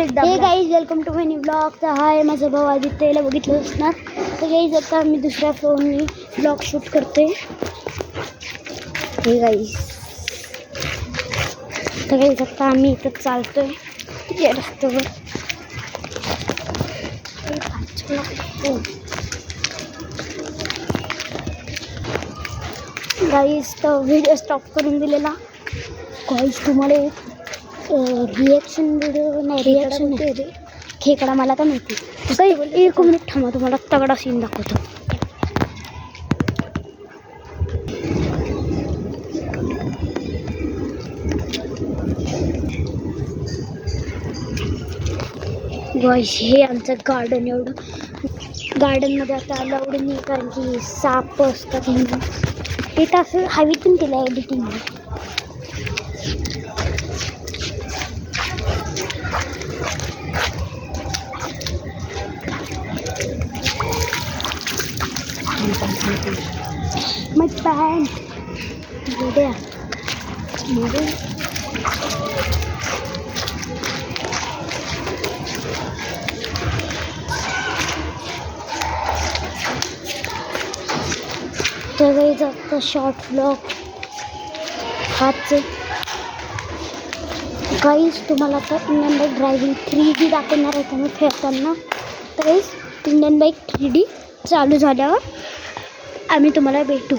हे guys welcome to my new blog. तर hi माझा भाऊ आदित्यला बघितलं असणार. तर गाईज आता मी दुसऱ्या फोनने ब्लॉग शूट करते. हे गाईज तर गाईज आता आम्ही इथं चालतोय या रस्त्यावर. गाईज तर व्हिडिओ स्टॉप करून दिलेला. गाईज तुम्हाला एक रिॲक्शन व्हिडिओ नाही रिॲक्शन आहे खेकडा मला का माहिती. काही 1 मिनिट थांबा तुम्हाला तगडा सीन दाखवतो. गाईज हे आमचं गार्डन. एवढं गार्डनमध्ये आता अलाउड नाही कारण की साप असतात म्हणून. ते तर असं हवेतून केलं आहे editing. My pants. There. Mother. तर गाईज आता शॉर्ट ब्लॉग हाच. गाईज तुम्हाला आता इंडियन बाईक ड्रायव्हिंग 3D दाखवणार आहे तुम्ही फिरताना. तर गाईज इंडियन बाईक 3D चालू झाल्यावर आम्ही तुम्हाला भेटू.